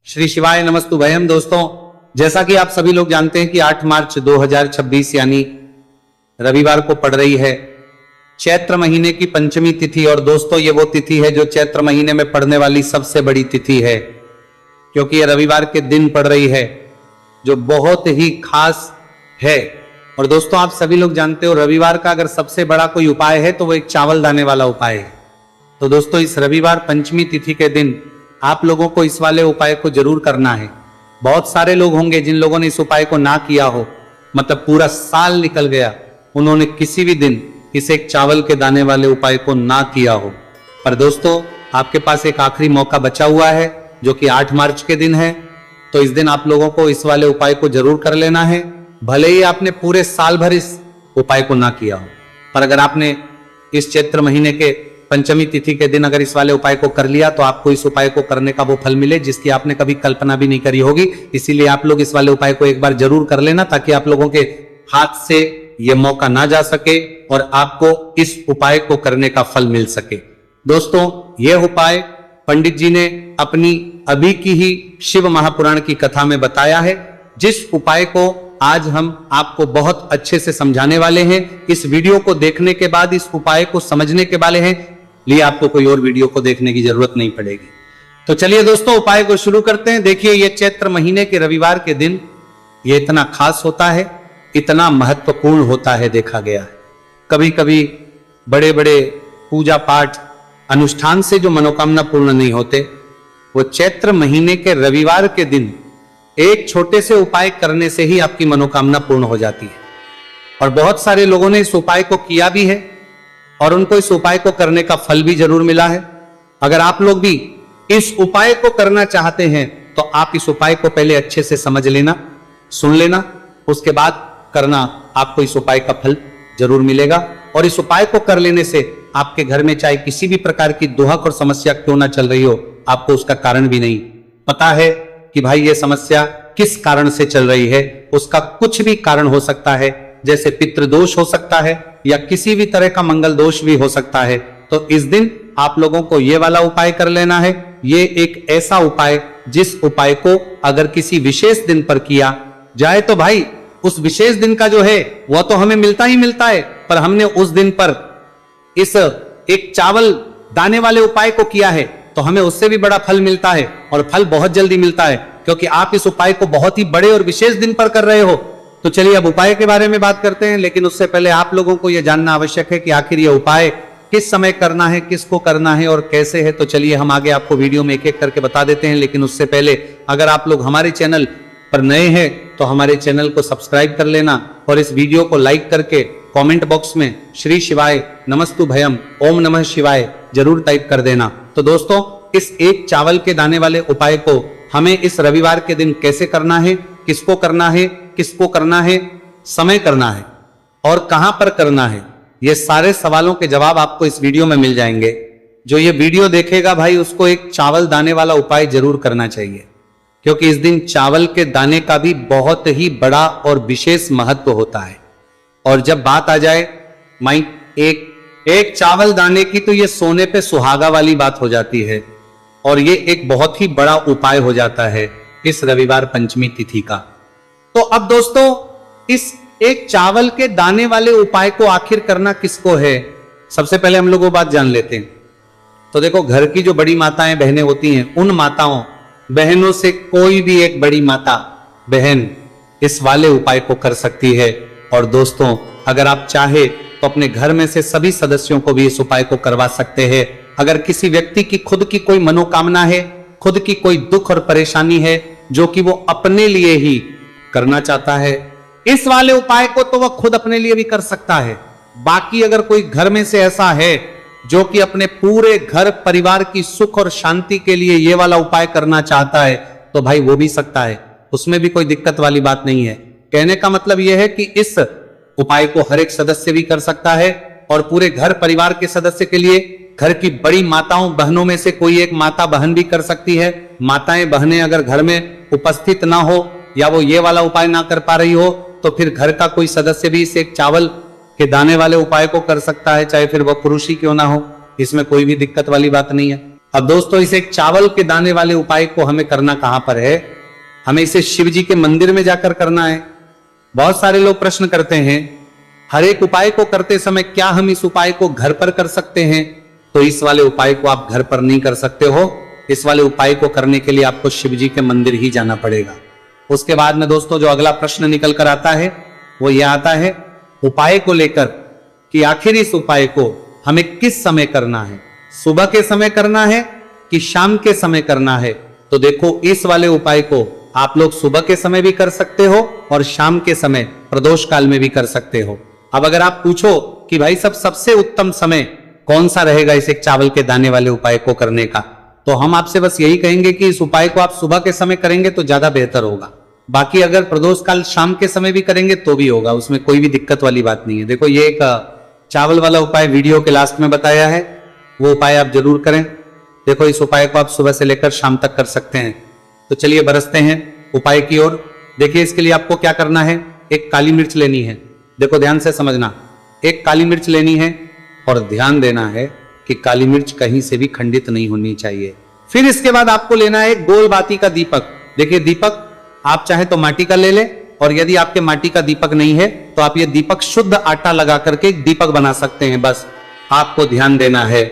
श्री शिवाय नमस्तुभयम। दोस्तों, जैसा कि आप सभी लोग जानते हैं कि 8 मार्च 2026 यानी रविवार को पड़ रही है चैत्र महीने की पंचमी तिथि। और दोस्तों, ये वो तिथि है जो चैत्र महीने में पड़ने वाली सबसे बड़ी तिथि है, क्योंकि ये रविवार के दिन पड़ रही है जो बहुत ही खास है। और दोस्तों, आप सभी लोग जानते हो रविवार का अगर सबसे बड़ा कोई उपाय है तो वो एक चावल दाने वाला उपाय है। तो दोस्तों, इस रविवार पंचमी तिथि के दिन आप लोगों को इस वाले उपाय को जरूर करना है। बहुत सारे लोग होंगे जिन लोगों ने इस उपाय को ना किया हो, मतलब पूरा साल निकल गया, उन्होंने किसी भी दिन इस एक चावल के दाने वाले उपाय को ना किया हो। पर दोस्तों, आपके पास एक आखिरी मौका बचा हुआ है जो कि 8 मार्च के दिन है। तो इस दिन आप लोगों को इस वाले उपाय को जरूर कर लेना है, भले ही आपने पूरे साल भर इस उपाय को ना किया हो। पर अगर आपने इस चैत्र महीने के पंचमी तिथि के दिन अगर इस वाले उपाय को कर लिया तो आपको इस उपाय को करने का वो फल मिले जिसकी आपने कभी कल्पना भी नहीं करी होगी। इसीलिए आप लोग इस वाले उपाय को एक बार जरूर कर लेना, ताकि आप लोगों के हाथ से ये मौका ना जा सके और आपको इस उपाय को करने का फल मिल सके। दोस्तों, यह उपाय पंडित जी ने अपनी अभी की ही शिव महापुराण की कथा में बताया है, जिस उपाय को आज हम आपको बहुत अच्छे से समझाने वाले हैं। इस वीडियो को देखने के बाद इस उपाय को समझने के वाले हैं, लिए आपको कोई और वीडियो को देखने की जरूरत नहीं पड़ेगी। तो चलिए दोस्तों, उपाय को शुरू करते हैं। देखिए, ये चैत्र महीने के रविवार के दिन ये इतना खास होता है, इतना महत्वपूर्ण होता है, देखा गया है। कभी कभी बड़े बड़े पूजा पाठ अनुष्ठान से जो मनोकामना पूर्ण नहीं होते, वो चैत्र महीने के रविवार के दिन एक छोटे से उपाय करने से ही आपकी मनोकामना पूर्ण हो जाती है। और बहुत सारे लोगों ने इस उपाय को किया भी है और उनको इस उपाय को करने का फल भी जरूर मिला है। अगर आप लोग भी इस उपाय को करना चाहते हैं तो आप इस उपाय को पहले अच्छे से समझ लेना, सुन लेना, उसके बाद करना, आपको इस उपाय का फल जरूर मिलेगा। और इस उपाय को कर लेने से आपके घर में चाहे किसी भी प्रकार की दुहक और समस्या क्यों ना चल रही हो, आपको उसका कारण भी नहीं पता है कि भाई ये समस्या किस कारण से चल रही है। उसका कुछ भी कारण हो सकता है, जैसे पितृदोष हो सकता है या किसी भी तरह का मंगल दोष भी हो सकता है। तो इस दिन आप लोगों को ये वाला उपाय कर लेना है। ये एक ऐसा उपाय जिस उपाय को अगर किसी विशेष दिन पर किया जाए तो भाई उस विशेष दिन का जो है वह तो हमें मिलता ही मिलता है, पर हमने उस दिन पर इस एक चावल दाने वाले उपाय को किया है तो हमें उससे भी बड़ा फल मिलता है, और फल बहुत जल्दी मिलता है क्योंकि आप इस उपाय को बहुत ही बड़े और विशेष दिन पर कर रहे हो। तो चलिए अब उपाय के बारे में बात करते हैं, लेकिन उससे पहले आप लोगों को यह जानना आवश्यक है कि आखिर यह उपाय किस समय करना है, किसको करना है और कैसे है। तो चलिए हम आगे आपको वीडियो में एक एक करके बता देते हैं। लेकिन उससे पहले अगर आप लोग हमारे चैनल पर नए हैं तो हमारे चैनल को सब्सक्राइब कर लेना और इस वीडियो को लाइक करके कमेंट बॉक्स में श्री शिवाय नमस्तुभयम ओम नमः शिवाय जरूर टाइप कर देना। तो दोस्तों, इस एक चावल के दाने वाले उपाय को हमें इस रविवार के दिन कैसे करना है, किसको करना है, किसको करना है, समय करना है और कहां पर करना है, ये सारे सवालों के जवाब आपको इस वीडियो में मिल जाएंगे। जो ये वीडियो देखेगा भाई उसको एक चावल दाने वाला उपाय जरूर करना चाहिए, क्योंकि इस दिन चावल के दाने का भी बहुत ही बड़ा और विशेष महत्व होता है। और जब बात आ जाए माई एक चावल दाने की, तो ये सोने पे सुहागा वाली बात हो जाती है और ये एक बहुत ही बड़ा उपाय हो जाता है इस रविवार पंचमी तिथि का। तो अब दोस्तों, इस एक चावल के दाने वाले उपाय को आखिर करना किसको है, सबसे पहले हम लोग वो बात जान लेते हैं। तो देखो, घर की जो बड़ी माताएं बहनें होती हैं, उन माताओं बहनों से कोई भी एक बड़ी माता बहन इस वाले उपाय को कर सकती है। और दोस्तों, अगर आप चाहे तो अपने घर में से सभी सदस्यों को भी इस उपाय को करवा सकते हैं। अगर किसी व्यक्ति की खुद की कोई मनोकामना है, खुद की कोई दुख और परेशानी है जो कि वो अपने लिए ही करना चाहता है, इस वाले उपाय को तो वह खुद अपने लिए भी कर सकता है। बाकी अगर कोई घर में से ऐसा है जो कि अपने पूरे घर परिवार की सुख और शांति के लिए ये वाला उपाय करना चाहता है, तो भाई वो भी सकता है, उसमें भी कोई दिक्कत वाली बात नहीं है। कहने का मतलब यह है कि इस उपाय को हर एक सदस्य भी कर सकता है और पूरे घर परिवार के सदस्य के लिए घर की बड़ी माताओं बहनों में से कोई एक माता बहन भी कर सकती है। माताएं बहनें अगर घर में उपस्थित ना हो या वो ये वाला उपाय ना कर पा रही हो, तो फिर घर का कोई सदस्य भी इस एक चावल के दाने वाले उपाय को कर सकता है, चाहे फिर वह पुरुष ही क्यों ना हो। इसमें कोई भी दिक्कत वाली बात नहीं है। अब दोस्तों इस एक चावल के दाने वाले उपाय को हमें करना कहां पर है? हमें इसे शिव जी के मंदिर में जाकर करना है। बहुत सारे लोग प्रश्न करते हैं हर एक उपाय को करते समय क्या हम इस उपाय को घर पर कर सकते हैं? तो इस वाले उपाय को आप घर पर नहीं कर सकते हो। इस वाले उपाय को करने के लिए आपको शिव जी के मंदिर ही जाना पड़ेगा। उसके बाद में दोस्तों जो अगला प्रश्न निकल कर आता है वो यह आता है उपाय को लेकर कि आखिर इस उपाय को हमें किस समय करना है, सुबह के समय करना है कि शाम के समय करना है? तो देखो इस वाले उपाय को आप लोग सुबह के समय भी कर सकते हो और शाम के समय प्रदोष काल में भी कर सकते हो। अब अगर आप पूछो कि भाई सबसे उत्तम समय कौन सा रहेगा इस एक चावल के दाने वाले उपाय को करने का, तो हम आपसे बस यही कहेंगे कि इस उपाय को आप सुबह के समय करेंगे तो ज्यादा बेहतर होगा। बाकी अगर प्रदोष काल शाम के समय भी करेंगे तो भी होगा, उसमें कोई भी दिक्कत वाली बात नहीं है। देखो ये एक चावल वाला उपाय वीडियो के लास्ट में बताया है, वो उपाय आप जरूर करें। देखो इस उपाय को आप सुबह से लेकर शाम तक कर सकते हैं। तो चलिए बरसते हैं उपाय की ओर। देखिए इसके लिए आपको क्या करना है, एक काली मिर्च लेनी है। देखो ध्यान से समझना, एक काली मिर्च लेनी है और ध्यान देना है कि काली मिर्च कहीं से भी खंडित नहीं होनी चाहिए। फिर इसके बाद आपको लेना है गोल बाती का दीपक। देखिए दीपक आप चाहे तो माटी का ले ले, और यदि आपके माटी का दीपक नहीं है तो आप ये दीपक शुद्ध आटा लगा करके एक दीपक बना सकते हैं। बस आपको ध्यान देना है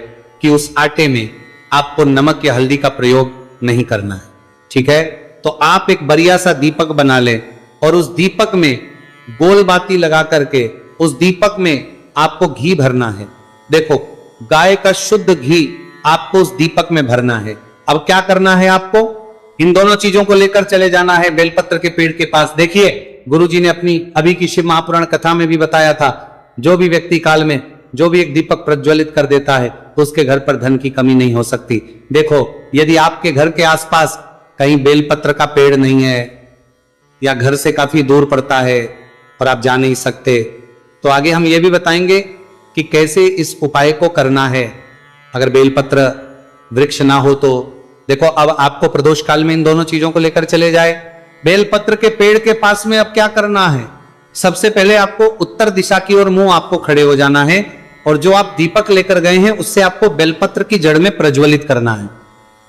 कि उस आटे में आपको नमक या हल्दी का प्रयोग नहीं करना है, ठीक है? तो आप एक बढ़िया सा दीपक बना ले और उस दीपक में गोल बाती लगा करके उस दीपक में आपको घी भरना है। देखो गाय का शुद्ध घी आपको उस दीपक में भरना है। अब क्या करना है, आपको इन दोनों चीजों को लेकर चले जाना है बेलपत्र के पेड़ के पास। देखिए गुरुजी ने अपनी अभी की शिव महापुराण कथा में भी बताया था, जो भी व्यक्ति काल में जो भी एक दीपक प्रज्वलित कर देता है तो उसके घर पर धन की कमी नहीं हो सकती। देखो यदि आपके घर के आसपास कहीं बेलपत्र का पेड़ नहीं है या घर से काफी दूर पड़ता है और आप जा नहीं सकते, तो आगे हम ये भी बताएंगे कि कैसे इस उपाय को करना है। अगर बेलपत्र वृक्ष ना हो तो देखो अब आपको प्रदोष काल में इन दोनों चीजों को लेकर चले जाए। बेलपत्र के पेड़ के पास में अब क्या करना है, सबसे पहले आपको उत्तर दिशा की ओर मुंह आपको खड़े हो जाना है और जो आप दीपक लेकर गए हैं उससे आपको बेलपत्र की जड़ में प्रज्वलित करना है।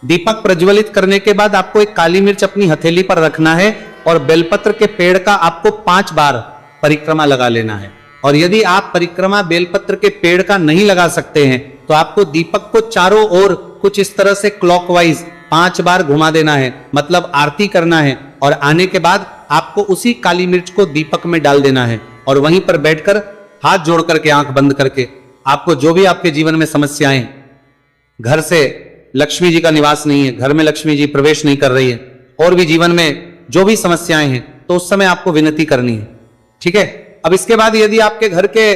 दीपक प्रज्वलित करने के बाद आपको एक काली मिर्च अपनी हथेली पर रखना है और बेलपत्र के पेड़ का आपको 5 बार परिक्रमा लगा लेना है। और यदि आप परिक्रमा बेलपत्र के पेड़ का नहीं लगा सकते हैं तो आपको दीपक को चारों ओर कुछ इस तरह से क्लॉकवाइज 5 बार घुमा देना है, मतलब आरती करना है। और आने के बाद आपको उसी काली मिर्च को दीपक में डाल देना है और वहीं पर बैठकर हाथ जोड़ करके आंख बंद करके आपको जो भी आपके जीवन में समस्याएं, घर से लक्ष्मी जी का निवास नहीं है, घर में लक्ष्मी जी प्रवेश नहीं कर रही है, और भी जीवन में जो भी समस्याएं हैं, तो उस समय आपको विनती करनी है, ठीक है? अब इसके बाद यदि आपके घर के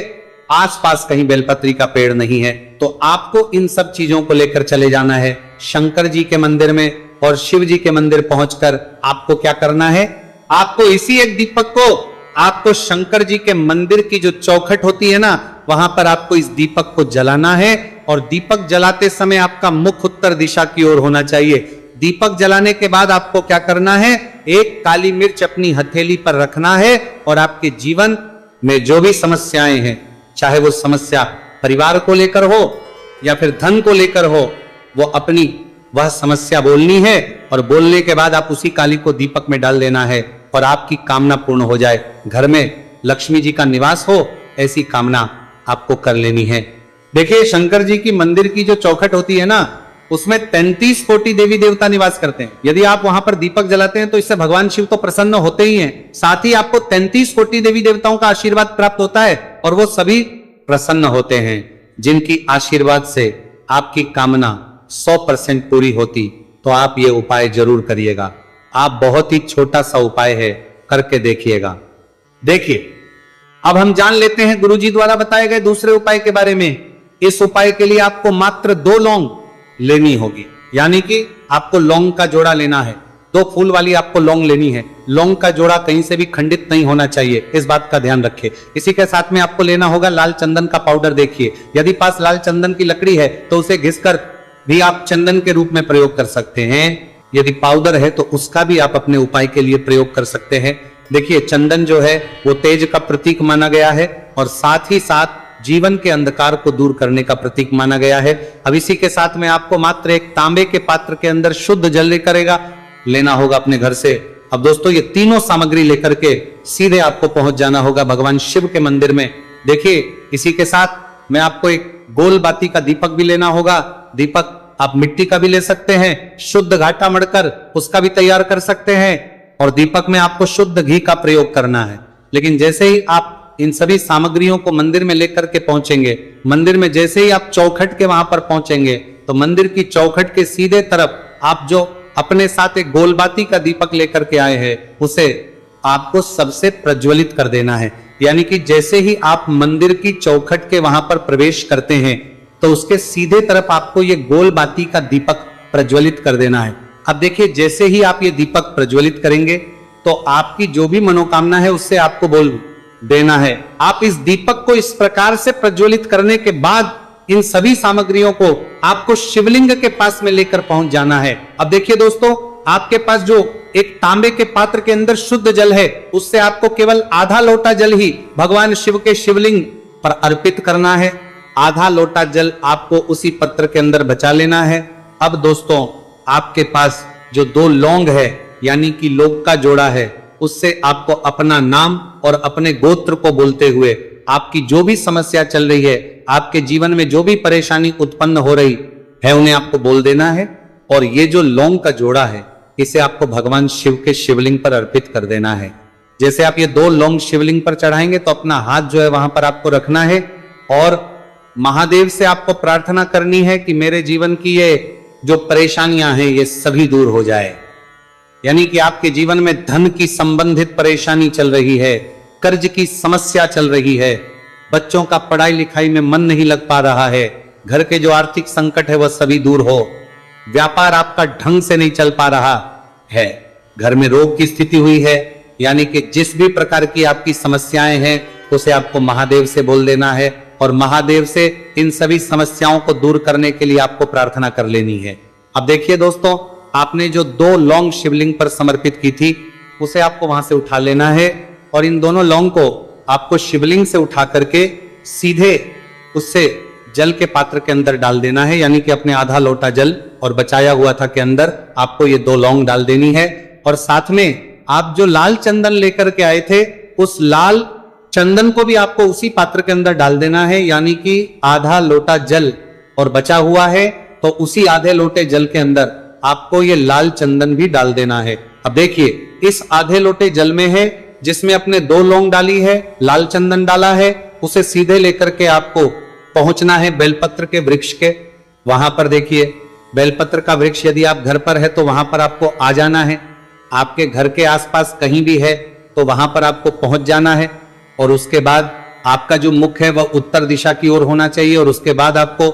आसपास कहीं बेलपत्री का पेड़ नहीं है तो आपको इन सब चीजों को लेकर चले जाना है शंकर जी के मंदिर में, और शिव जी के मंदिर पहुंचकर आपको क्या करना है, आपको इसी एक दीपक को आपको शंकर जी के मंदिर की जो चौखट होती है ना, वहां पर आपको इस दीपक को जलाना है। और दीपक जलाते समय आपका मुख उत्तर दिशा की ओर होना चाहिए। दीपक जलाने के बाद आपको क्या करना है, एक काली मिर्च अपनी हथेली पर रखना है और आपके जीवन में जो भी समस्याएं हैं, चाहे वो समस्या परिवार को लेकर हो या फिर धन को लेकर हो, वो अपनी वह समस्या बोलनी है और बोलने के बाद आप उसी काली को दीपक में डाल देना है और आपकी कामना पूर्ण हो जाए। घर में लक्ष्मी जी का निवास हो, ऐसी कामना आपको कर लेनी है। देखिए शंकर जी की मंदिर की जो चौखट होती है ना, उसमें 33 कोटि देवी देवता निवास करते हैं। यदि आप वहां पर दीपक जलाते हैं तो इससे भगवान शिव तो प्रसन्न होते ही हैं, साथ ही आपको 33 कोटि देवी देवताओं का आशीर्वाद प्राप्त होता है और वो सभी प्रसन्न होते हैं, जिनकी आशीर्वाद से आपकी कामना 100% पूरी होती। तो आप ये उपाय जरूर करिएगा। आप बहुत ही छोटा सा उपाय है, करके देखिएगा। देखिए अब हम जान लेते हैं गुरुजी द्वारा बताए गए दूसरे उपाय के बारे में। इस उपाय के लिए आपको मात्र 2 लौंग लेनी होगी, यानी कि आपको लौंग का जोड़ा लेना है। 2 फूल वाली आपको लौंग लेनी है। लौंग का जोड़ा कहीं से भी खंडित नहीं होना चाहिए, इस बात का ध्यान रखें। इसी के साथ में आपको लेना होगा लाल चंदन का पाउडर। देखिए यदि पास लाल चंदन की लकड़ी है तो उसे घिसकर भी आप चंदन के रूप में प्रयोग कर सकते हैं। यदि पाउडर है तो उसका भी आप अपने उपाय के लिए प्रयोग कर सकते हैं। देखिए चंदन जो है वो तेज का प्रतीक माना गया है और साथ ही साथ जीवन के अंधकार को दूर करने का प्रतीक माना गया है। अब इसी के साथ में आपको मात्र एक तांबे के पात्र के अंदर शुद्ध जल लेना होगा अपने घर से। अब दोस्तों ये तीनों सामग्री लेकर के सीधे आपको पहुंच जाना होगा भगवान शिव के मंदिर में। देखिए इसी के साथ में आपको एक गोल बाती का दीपक भी लेना होगा। दीपक आप मिट्टी का भी ले सकते हैं, शुद्ध घाटा मड़कर उसका भी तैयार कर सकते हैं, और दीपक में आपको शुद्ध घी का प्रयोग करना है। लेकिन जैसे ही आप इन सभी सामग्रियों को मंदिर में लेकर के पहुंचेंगे, मंदिर में जैसे ही आप चौखट के वहां पर पहुंचेंगे तो मंदिर की चौखट के सीधे तरफ आप जो अपने साथ एक गोलबाती का दीपक लेकर के आए हैं उसे आपको सबसे प्रज्वलित कर देना है। यानी कि जैसे ही आप मंदिर की चौखट के वहां पर प्रवेश करते हैं तो उसके सीधे तरफ आपको ये गोल बाती का दीपक प्रज्वलित कर देना है। अब देखिए जैसे ही आप ये दीपक प्रज्वलित करेंगे तो आपकी जो भी मनोकामना है उससे आपको बोल देना है। आप इस दीपक को इस प्रकार से प्रज्वलित करने के बाद इन सभी सामग्रियों को आपको शिवलिंग के पास में लेकर पहुंच जाना है। अब देखिए दोस्तों, आपके पास जो एक तांबे के पात्र के अंदर शुद्ध जल है उससे आपको केवल आधा लोटा जल ही भगवान शिव के शिवलिंग पर अर्पित करना है। आधा लोटा जल आपको उसी पत्र के अंदर बचा लेना है। अब दोस्तों आपके पास जो 2 लौंग है यानी कि लोग का जोड़ा है उससे आपको अपना नाम और अपने गोत्र को बोलते हुए आपकी जो भी समस्या चल रही है, आपके जीवन में जो भी परेशानी उत्पन्न हो रही है उन्हें आपको बोल देना है। और ये जो लौंग का जोड़ा है इसे आपको भगवान शिव के शिवलिंग पर अर्पित कर देना है। जैसे आप ये 2 लौंग शिवलिंग पर चढ़ाएंगे तो अपना हाथ जो है वहां पर आपको रखना है और महादेव से आपको प्रार्थना करनी है कि मेरे जीवन की ये जो परेशानियां हैं ये सभी दूर हो जाए। यानी कि आपके जीवन में धन की संबंधित परेशानी चल रही है, कर्ज की समस्या चल रही है, बच्चों का पढ़ाई लिखाई में मन नहीं लग पा रहा है, घर के जो आर्थिक संकट है वह सभी दूर हो, व्यापार आपका ढंग से नहीं चल पा रहा है, घर में रोग की स्थिति हुई है, यानी कि जिस भी प्रकार की आपकी समस्याएं हैं उसे आपको महादेव से बोल देना है और महादेव से इन सभी समस्याओं को दूर करने के लिए आपको प्रार्थना कर लेनी है। अब देखिए दोस्तों, आपने जो 2 लौंग शिवलिंग पर समर्पित की थी उसे आपको वहां से उठा लेना है और इन दोनों लौंग को आपको शिवलिंग से उठा करके सीधे उससे जल के पात्र के अंदर डाल देना है। यानी कि अपने आधा लोटा जल और बचाया हुआ था के अंदर आपको ये 2 लौंग डाल देनी है। और साथ में आप जो लाल चंदन लेकर के आए थे उस लाल चंदन को भी आपको उसी पात्र के अंदर डाल देना है। यानी कि आधा लोटा जल और बचा हुआ है तो उसी आधे लोटे जल के अंदर आपको ये लाल चंदन भी डाल देना है। अब देखिए इस आधे लोटे जल में है जिसमें अपने 2 लौंग डाली है, लाल चंदन डाला है, उसे सीधे लेकर के आपको पहुंचना है बेलपत्र के वृक्ष के वहां पर। देखिए बेलपत्र का वृक्ष यदि आप घर पर है तो वहां पर आपको आ जाना है। आपके घर के आसपास कहीं भी है तो वहां पर आपको पहुंच जाना है और उसके बाद आपका जो मुख है वह उत्तर दिशा की ओर होना चाहिए और उसके बाद आपको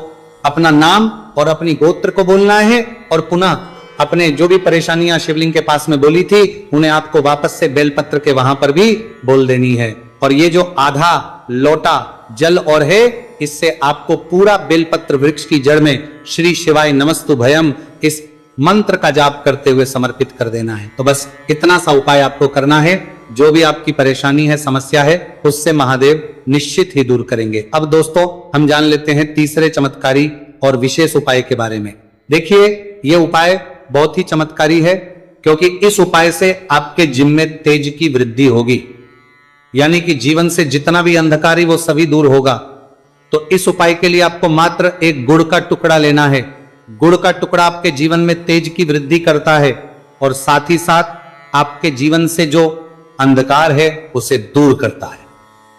अपना नाम और अपनी गोत्र को बोलना है और पुनः अपने जो भी परेशानियां शिवलिंग के पास में बोली थी उन्हें आपको वापस से बेलपत्र के वहां पर भी बोल देनी है। और ये जो आधा लोटा जल और है इससे आपको पूरा बेलपत्र वृक्ष की जड़ में श्री शिवाय नमस्तुभयम इस मंत्र का जाप करते हुए समर्पित कर देना है। तो बस इतना सा उपाय आपको करना है। जो भी आपकी परेशानी है, समस्या है, उससे महादेव निश्चित ही दूर करेंगे। अब दोस्तों हम जान लेते हैं तीसरे चमत्कारी और विशेष उपाय के बारे में। देखिए ये उपाय बहुत ही चमत्कारी है क्योंकि इस उपाय से आपके जिम में तेज की वृद्धि होगी। यानी कि जीवन से जितना भी अंधकार है वो सभी दूर होगा। तो इस उपाय के लिए आपको मात्र एक गुड़ का टुकड़ा लेना है। गुड़ का टुकड़ा आपके जीवन में तेज की वृद्धि करता है और साथ ही साथ आपके जीवन से जो अंधकार है उसे दूर करता है।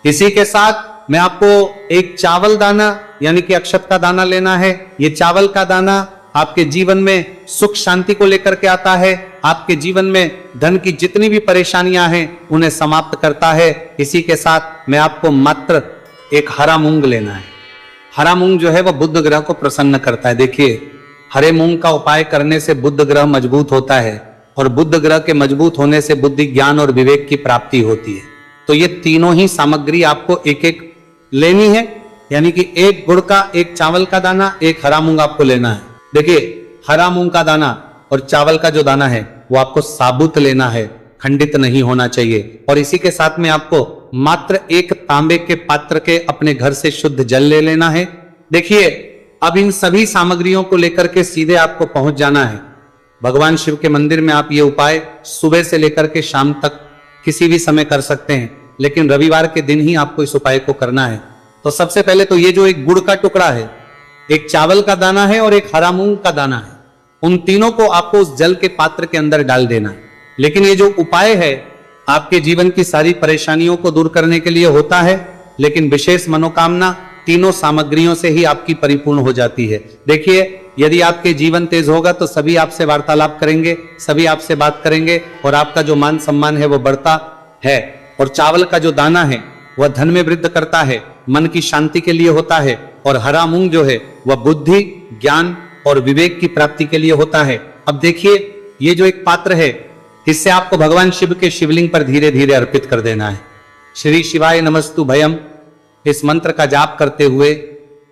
इसी के साथ मैं आपको एक चावल दाना यानी कि अक्षत का दाना लेना है। ये चावल का दाना आपके जीवन में सुख शांति को लेकर के आता है। आपके जीवन में धन की जितनी भी परेशानियां हैं उन्हें समाप्त करता है। इसी के साथ मैं आपको मात्र एक हरा मूंग लेना है। हरा मूंग जो है वह बुध ग्रह को प्रसन्न करता है। देखिए हरे मूंग का उपाय करने से बुध ग्रह मजबूत होता है और बुध ग्रह के मजबूत होने से बुद्धि, ज्ञान और विवेक की प्राप्ति होती है। तो ये तीनों ही सामग्री आपको एक एक लेनी है। यानी कि एक गुड़ का, एक चावल का दाना, एक हरा मूंग आपको लेना है। देखिए हरा मूंग का दाना और चावल का जो दाना है वो आपको साबुत लेना है, खंडित नहीं होना चाहिए। और इसी के साथ में आपको मात्र एक तांबे के पात्र के अपने घर से शुद्ध जल ले लेना है। देखिए, अब इन सभी सामग्रियों को लेकर के सीधे आपको पहुंच जाना है भगवान शिव के मंदिर में। आप ये उपाय सुबह से लेकर के शाम तक किसी भी समय कर सकते हैं, लेकिन रविवार के दिन ही आपको इस उपाय को करना है। तो सबसे पहले तो ये जो एक गुड़ का टुकड़ा है, एक चावल का दाना है और एक हरा मूंग का दाना है, उन तीनों को आपको उस जल के पात्र के अंदर डाल देना है। लेकिन ये जो उपाय है आपके जीवन की सारी परेशानियों को दूर करने के लिए होता है, लेकिन विशेष मनोकामना तीनों सामग्रियों से ही आपकी परिपूर्ण हो जाती है। देखिए, यदि आपके जीवन तेज होगा तो सभी आपसे वार्तालाप करेंगे, सभी आपसे बात करेंगे और आपका जो मान सम्मान है वो बढ़ता है। और चावल का जो दाना है वह धन में वृद्धि करता है, मन की शांति के लिए होता है। और हरा मूंग जो है वह बुद्धि, ज्ञान और विवेक की प्राप्ति के लिए होता है। अब देखिए, ये जो एक पात्र है, इससे आपको भगवान शिव के शिवलिंग पर धीरे धीरे अर्पित कर देना है। श्री शिवाय नमस्तु भयम इस मंत्र का जाप करते हुए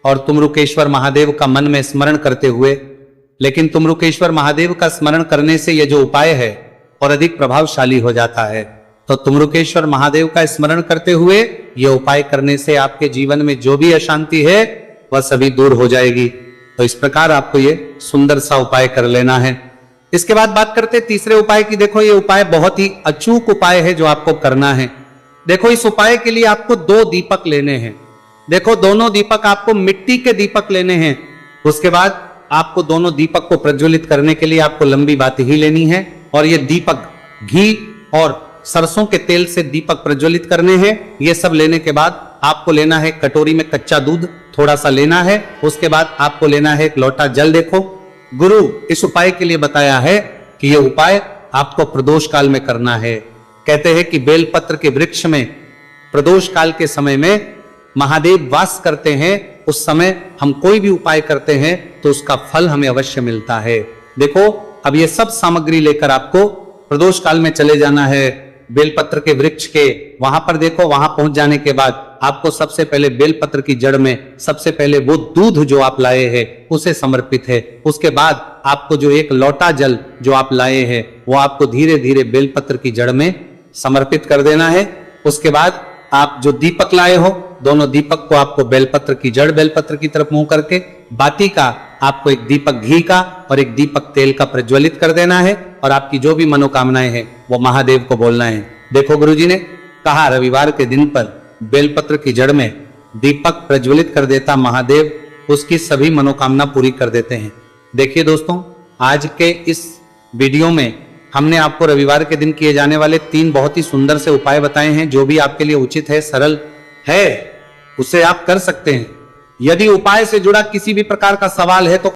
और तुमरुकेश्वर महादेव का मन में स्मरण करते हुए। लेकिन तुमरुकेश्वर महादेव का स्मरण करने से यह जो उपाय है और अधिक प्रभावशाली हो जाता है। तो तुमरुकेश्वर महादेव का स्मरण करते हुए यह उपाय करने से आपके जीवन में जो भी अशांति है वह सभी दूर हो जाएगी। तो इस प्रकार आपको ये सुंदर सा उपाय कर लेना है। इसके बाद बात करते तीसरे उपाय की। देखो, ये उपाय बहुत ही अचूक उपाय है जो आपको करना है। देखो, इस उपाय के लिए आपको 2 दीपक लेने हैं। देखो, दोनों दीपक आपको मिट्टी के दीपक लेने हैं। उसके बाद आपको दोनों दीपक को प्रज्वलित करने के लिए आपको लंबी बात ही लेनी है। और ये दीपक घी और सरसों के तेल से दीपक प्रज्वलित करने हैं। ये सब लेने के बाद आपको लेना है कटोरी में कच्चा दूध थोड़ा सा लेना है। उसके बाद आपको लेना है एक लोटा जल। देखो, गुरु इस उपाय के लिए बताया है कि यह उपाय आपको प्रदोष काल में करना है। कहते हैं कि बेलपत्र के वृक्ष में प्रदोष काल के समय में महादेव वास करते हैं। उस समय हम कोई भी उपाय करते हैं तो उसका फल हमें अवश्य मिलता है। देखो, अब ये सब सामग्री लेकर आपको प्रदोष काल में चले जाना है बेलपत्र के वृक्ष के वहां पर। देखो, वहां पहुंच जाने के बाद आपको सबसे पहले बेलपत्र की जड़ में सबसे पहले वो दूध जो आप लाए हैं उसे समर्पित है। उसके बाद आपको जो एक लोटा जल जो आप लाए हैं वो आपको धीरे धीरे बेलपत्र की जड़ में समर्पित कर देना है। उसके बाद आप जो दीपक लाए हो, दोनों दीपक को आपको बेलपत्र की जड़ बेलपत्र की तरफ मुंह करके, बाती का आपको एक दीपक घी का और एक दीपक तेल का प्रज्वलित कर देना है। और आपकी जो भी मनोकामनाएं हैं वो महादेव को बोलना है। देखो, गुरुजी ने कहा रविवार के दिन पर बेलपत्र की जड़ में दीपक प्रज्वलित कर देता महादेव उसकी सभी मनोकामना पूरी कर देते हैं। देखिए दोस्तों, आज के इस वीडियो में हमने आपको रविवार के दिन किए जाने वाले 3 बहुत ही सुंदर से उपाय बताए हैं। जो भी आपके लिए उचित है, सरल है, उसे आप कर सकते हैं। यदि उपाय से जुड़ा किसी भी प्रकार का सवाल है तो